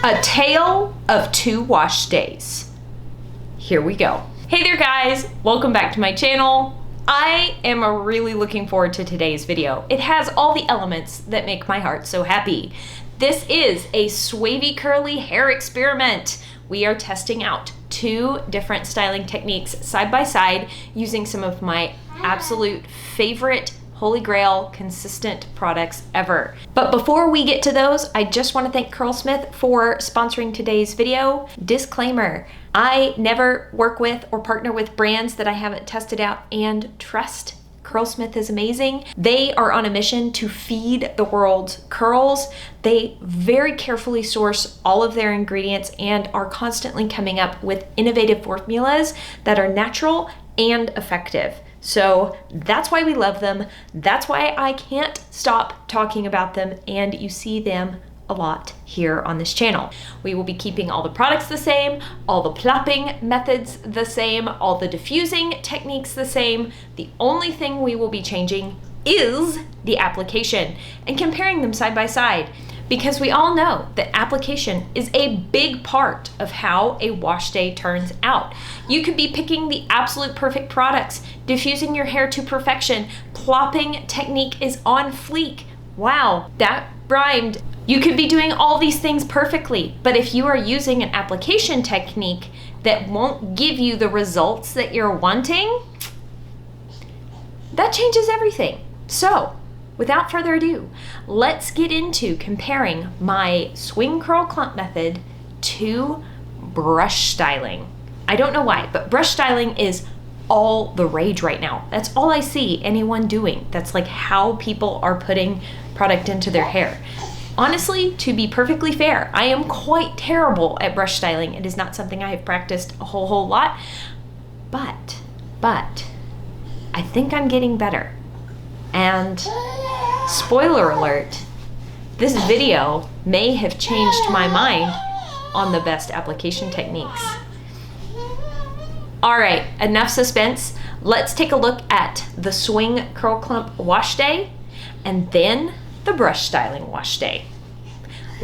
A tale of two wash days. Here we go. Hey there guys, welcome back to my channel. I am really looking forward to today's video. It has all the elements that make my heart so happy. This is a wavy curly hair experiment. We are testing out two different styling techniques side by side using some of my absolute favorite holy grail consistent products ever. But before we get to those, I just want to thank Curlsmith for sponsoring today's video. Disclaimer, I never work with or partner with brands that I haven't tested out and trust. Curlsmith is amazing. They are on a mission to feed the world curls. They very carefully source all of their ingredients and are constantly coming up with innovative formulas that are natural and effective. So that's why we love them. That's why I can't stop talking about them, and you see them a lot here on this channel. We will be keeping all the products the same, all the plopping methods the same, all the diffusing techniques the same. The only thing we will be changing is the application and comparing them side by side, because we all know that application is a big part of how a wash day turns out. You could be picking the absolute perfect products, diffusing your hair to perfection, plopping technique is on fleek. Wow, that rhymed. You could be doing all these things perfectly, but if you are using an application technique that won't give you the results that you're wanting, that changes everything. So, without further ado, let's get into comparing my swing curl clump method to brush styling. I don't know why, but brush styling is all the rage right now. That's all I see anyone doing. That's like how people are putting product into their hair. Honestly, to be perfectly fair, I am quite terrible at brush styling. It is not something I have practiced a whole lot, but I think I'm getting better. And spoiler alert, this video may have changed my mind on the best application techniques. All right, enough suspense. Let's take a look at the swing curl clump wash day and then the brush styling wash day.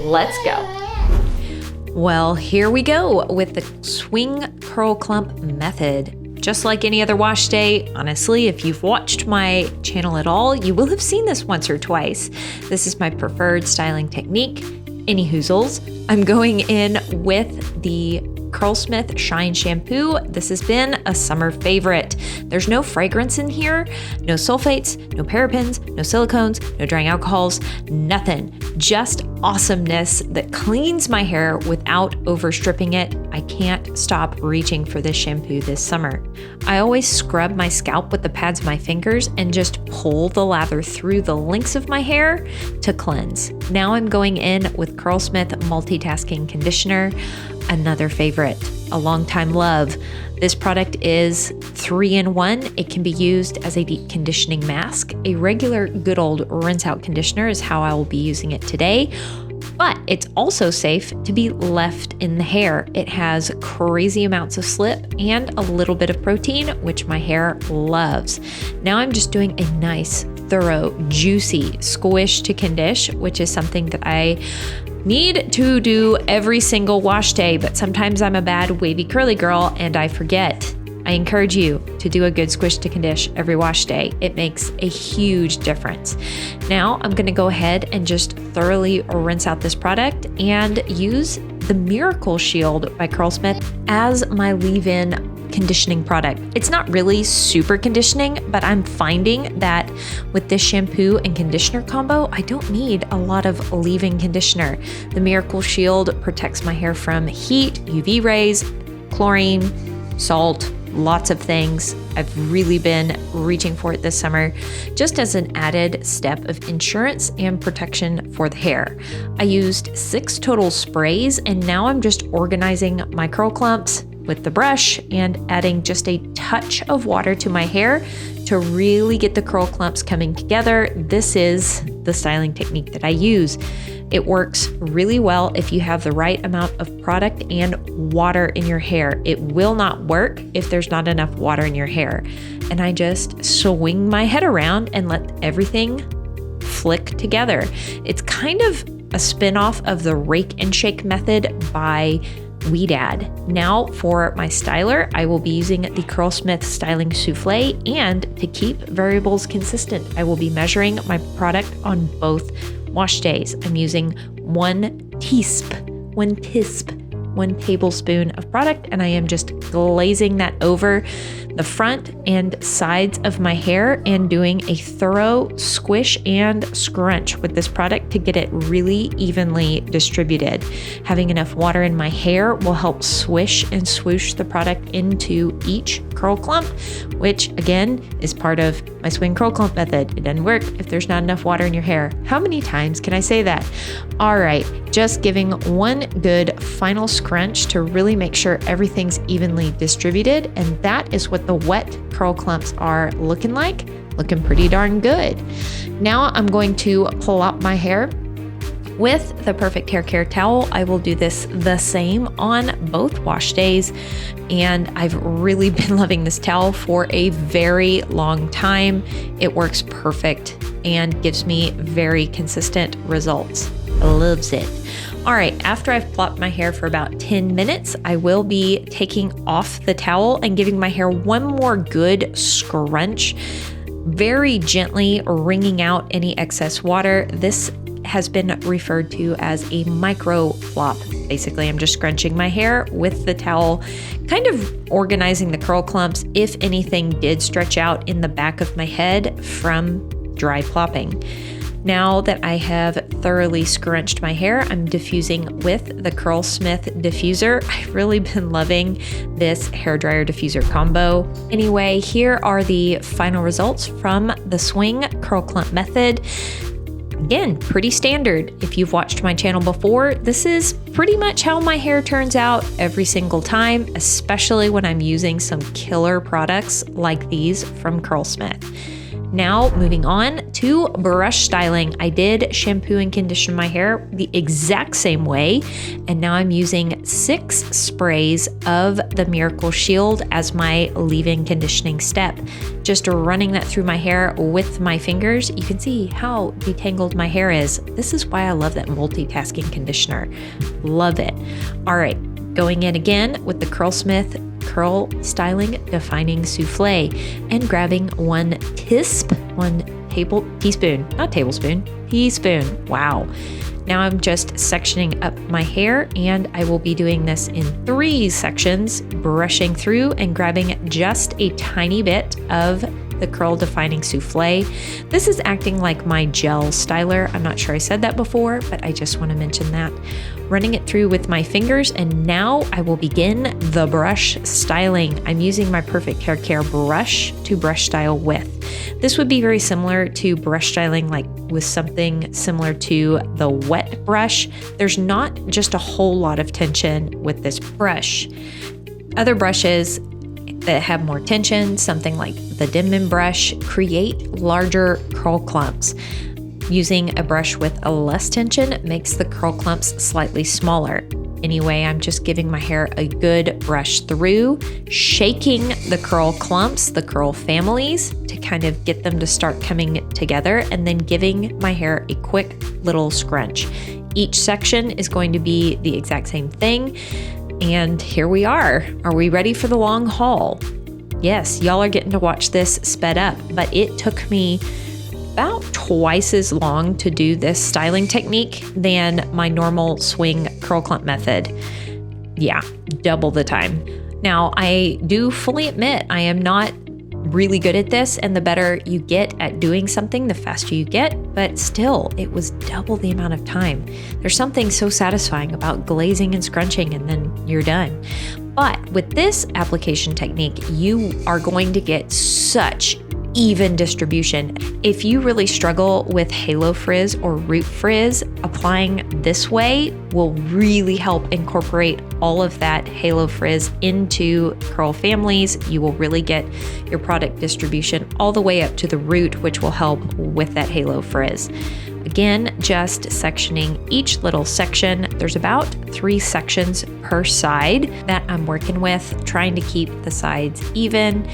Let's go. Well, here we go with the swing curl clump method. Just like any other wash day, honestly, if you've watched my channel at all, you will have seen this once or twice. This is my preferred styling technique. Any hoozles. I'm going in with the Curlsmith Shine Shampoo. This has been a summer favorite. There's no fragrance in here, no sulfates, no parabens, no silicones, no drying alcohols, nothing. Just awesomeness that cleans my hair without overstripping it. I can't stop reaching for this shampoo this summer. I always scrub my scalp with the pads of my fingers and just pull the lather through the links of my hair to cleanse. Now I'm going in with Curlsmith Multitasking Conditioner, another favorite, a longtime love. This product is 3-in-1. It can be used as a deep conditioning mask. A regular good old rinse out conditioner is how I will be using it today, but it's also safe to be left in the hair. It has crazy amounts of slip and a little bit of protein, which my hair loves. Now I'm just doing a nice, thorough, juicy squish to condish, which is something that I need to do every single wash day, but sometimes I'm a bad wavy curly girl and I forget. I encourage you to do a good squish to condish every wash day. It makes a huge difference. Now I'm going to go ahead and just thoroughly rinse out this product and use the Miracle Shield by Curlsmith as my leave-in conditioning product. It's not really super conditioning, but I'm finding that with this shampoo and conditioner combo, I don't need a lot of leave-in conditioner. The Miracle Shield protects my hair from heat, UV rays, chlorine, salt, lots of things. I've really been reaching for it this summer, just as an added step of insurance and protection for the hair. I used 6 total sprays, and now I'm just organizing my curl clumps with the brush and adding just a touch of water to my hair to really get the curl clumps coming together. This is the styling technique that I use. It works really well if you have the right amount of product and water in your hair. It will not work if there's not enough water in your hair. And I just swing my head around and let everything flick together. It's kind of a spin-off of the rake and shake method by Wavy. Now for my styler, I will be using the Curlsmith Styling Souffle, and to keep variables consistent, I will be measuring my product on both wash days. I'm using one tablespoon of product, and I am just glazing that over the front and sides of my hair and doing a thorough squish and scrunch with this product to get it really evenly distributed. Having enough water in my hair will help swish and swoosh the product into each curl clump, which again is part of my swing curl clump method. It doesn't work if there's not enough water in your hair. How many times can I say that? All right, just giving one good final scrunch to really make sure everything's evenly distributed, and that is what the wet curl clumps are looking like. Looking pretty darn good. Now I'm going to plop my hair with the Perfect Hair Care towel. I will do this the same on both wash days, and I've really been loving this towel for a very long time. It works perfect and gives me very consistent results. Loves it. All right, after I've plopped my hair for about 10 minutes, I will be taking off the towel and giving my hair one more good scrunch, very gently wringing out any excess water. This has been referred to as a micro flop. Basically, I'm just scrunching my hair with the towel, kind of organizing the curl clumps if anything did stretch out in the back of my head from dry plopping. Now that I have thoroughly scrunched my hair, I'm diffusing with the Curlsmith diffuser. I've really been loving this hairdryer diffuser combo. Anyway, here are the final results from the swing curl clump method. Again, pretty standard. If you've watched my channel before, this is pretty much how my hair turns out every single time, especially when I'm using some killer products like these from Curlsmith. Now moving on to brush styling. I did shampoo and condition my hair the exact same way, and now I'm using 6 sprays of the Miracle Shield as my leave-in conditioning step. Just running that through my hair with my fingers, you can see how detangled my hair is. This is why I love that multitasking conditioner. Love it. All right, going in again with the Curlsmith Curl Styling Defining Souffle and grabbing one teaspoon. Wow. Now I'm just sectioning up my hair, and I will be doing this in 3 sections, brushing through and grabbing just a tiny bit of the Curl Defining Souffle. This is acting like my gel styler. I'm not sure I said that before, but I just want to mention that. Running it through with my fingers, and now I will begin the brush styling. I'm using my Perfect Hair Care brush to brush style with. This would be very similar to brush styling, like with something similar to the wet brush. There's not just a whole lot of tension with this brush. Other brushes that have more tension, something like the Denman brush, create larger curl clumps. Using a brush with a less tension makes the curl clumps slightly smaller. Anyway, I'm just giving my hair a good brush through, shaking the curl clumps, the curl families, to kind of get them to start coming together, and then giving my hair a quick little scrunch. Each section is going to be the exact same thing. And here we are. Are we ready for the long haul? Yes, y'all are getting to watch this sped up, but it took me about twice as long to do this styling technique than my normal swing curl clump method. Yeah, double the time. Now, I do fully admit I am not really good at this, and the better you get at doing something, the faster you get, but still, it was double the amount of time. There's something so satisfying about glazing and scrunching, and then you're done. But with this application technique, you are going to get such even distribution. If you really struggle with halo frizz or root frizz, applying this way will really help incorporate all of that halo frizz into curl families. You will really get your product distribution all the way up to the root, which will help with that halo frizz. Again, just sectioning each little section. There's about 3 sections per side that I'm working with, trying to keep the sides even.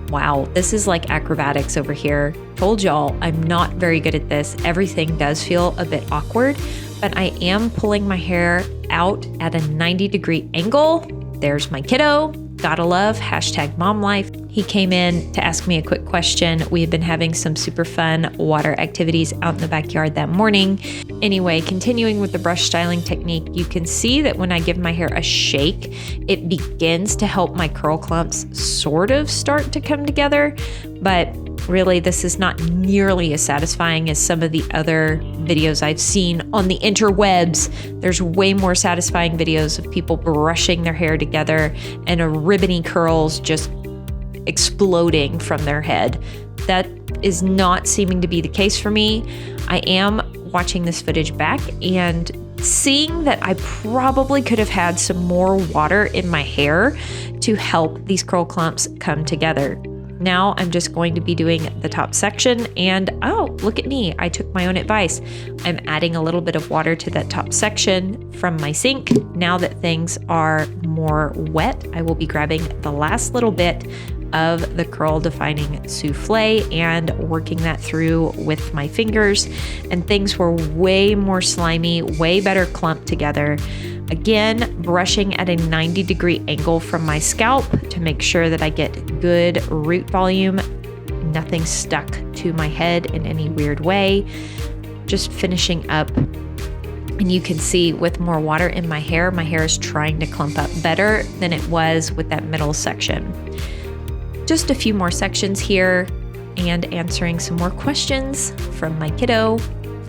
Wow, this is like acrobatics over here. Told y'all I'm not very good at this. Everything does feel a bit awkward, but I am pulling my hair out at a 90-degree angle. There's my kiddo. Gotta love, #momlife. He came in to ask me a quick question. We had been having some super fun water activities out in the backyard that morning. Anyway, continuing with the brush styling technique, you can see that when I give my hair a shake, it begins to help my curl clumps sort of start to come together. But really, this is not nearly as satisfying as some of the other videos I've seen on the interwebs. There's way more satisfying videos of people brushing their hair together and a ribbony curls just exploding from their head. That is not seeming to be the case for me. I am watching this footage back and seeing that I probably could have had some more water in my hair to help these curl clumps come together. Now I'm just going to be doing the top section, and oh, look at me. I took my own advice. I'm adding a little bit of water to that top section from my sink. Now that things are more wet, I will be grabbing the last little bit of the curl defining souffle and working that through with my fingers, and things were way more slimy, way better clumped together. Again, brushing at a 90-degree angle from my scalp to make sure that I get good root volume, nothing stuck to my head in any weird way. Just finishing up, and you can see with more water in my hair is trying to clump up better than it was with that middle section. Just a few more sections here and answering some more questions from my kiddo.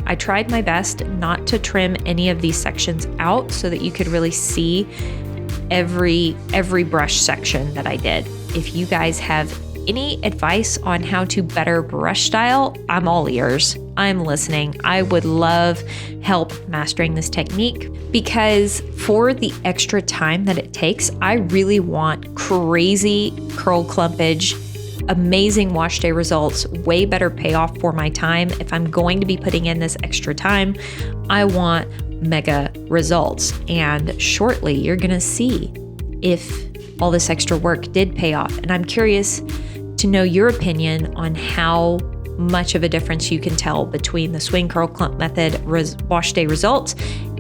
I tried my best not to trim any of these sections out so that you could really see every brush section that I did. If you guys have any advice on how to better brush style, I'm all ears. I'm listening. I would love help mastering this technique, because for the extra time that it takes, I really want crazy curl clumpage, amazing wash day results, way better payoff for my time. If I'm going to be putting in this extra time, I want mega results. And shortly, you're going to see if all this extra work did pay off. And I'm curious to know your opinion on how much of a difference you can tell between the swing curl clump method wash day results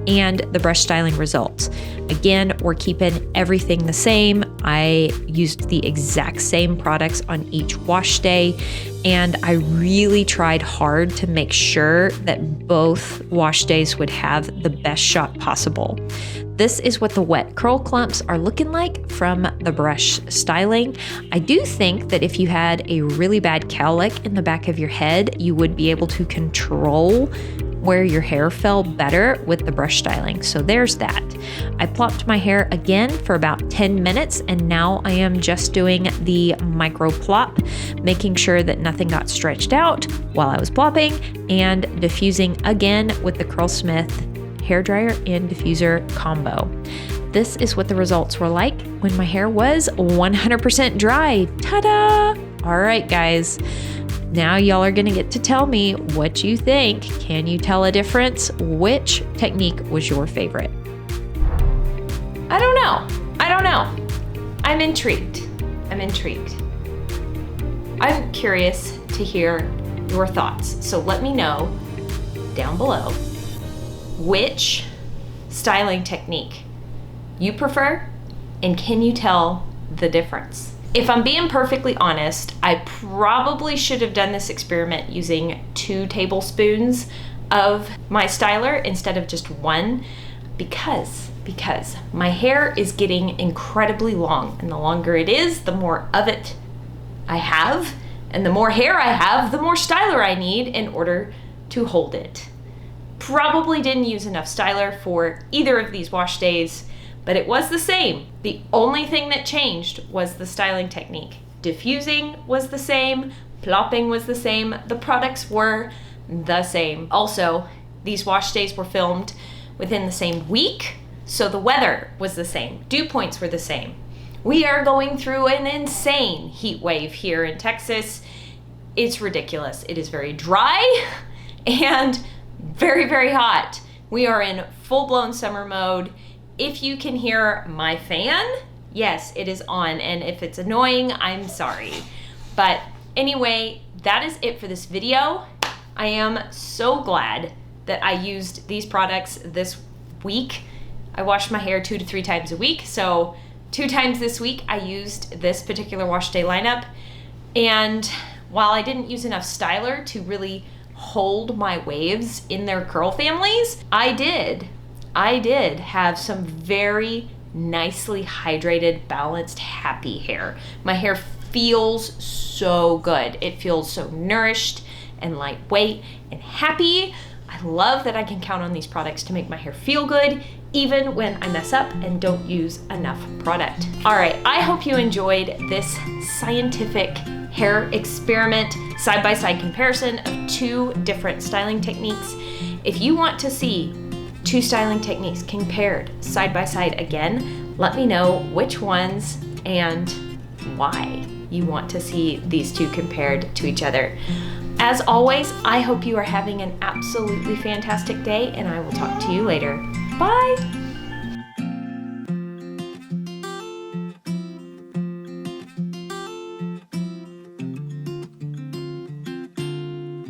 and the brush styling results. Again, we're keeping everything the same. I used the exact same products on each wash day, and I really tried hard to make sure that both wash days would have the best shot possible. This is what the wet curl clumps are looking like from the brush styling. I do think that if you had a really bad cowlick in the back of your head, you would be able to control where your hair fell better with the brush styling. So there's that. I plopped my hair again for about 10 minutes, and now I am just doing the micro plop, making sure that nothing got stretched out while I was plopping, and diffusing again with the Curlsmith hairdryer and diffuser combo. This is what the results were like when my hair was 100% dry. Ta-da! All right, guys. Now y'all are gonna get to tell me what you think. Can you tell a difference? Which technique was your favorite? I don't know. I'm intrigued. I'm curious to hear your thoughts. So let me know down below which styling technique you prefer, and can you tell the difference? If I'm being perfectly honest, I probably should have done this experiment using 2 tablespoons of my styler instead of just 1, because my hair is getting incredibly long, and the longer it is, the more of it I have, and the more hair I have, the more styler I need in order to hold it. Probably didn't use enough styler for either of these wash days, but it was the same. The only thing that changed was the styling technique. Diffusing was the same, plopping was the same, the products were the same. Also, these wash days were filmed within the same week, so the weather was the same. Dew points were the same. We are going through an insane heat wave here in Texas. It's ridiculous. It is very dry and very, very hot. We are in full-blown summer mode. If you can hear my fan, yes, it is on, and if it's annoying, I'm sorry. But anyway, that is it for this video. I am so glad that I used these products this week. I wash my hair 2 to 3 times a week, so 2 times this week I used this particular wash day lineup. And while I didn't use enough styler to really hold my waves in their curl families, I did have some very nicely hydrated, balanced, happy hair. My hair feels so good. It feels so nourished and lightweight and happy. I love that I can count on these products to make my hair feel good, even when I mess up and don't use enough product. All right, I hope you enjoyed this scientific hair experiment, side-by-side comparison of 2 different styling techniques. If you want to see 2 styling techniques compared side-by-side again, let me know which ones and why you want to see these 2 compared to each other. As always, I hope you are having an absolutely fantastic day, and I will talk to you later. Bye!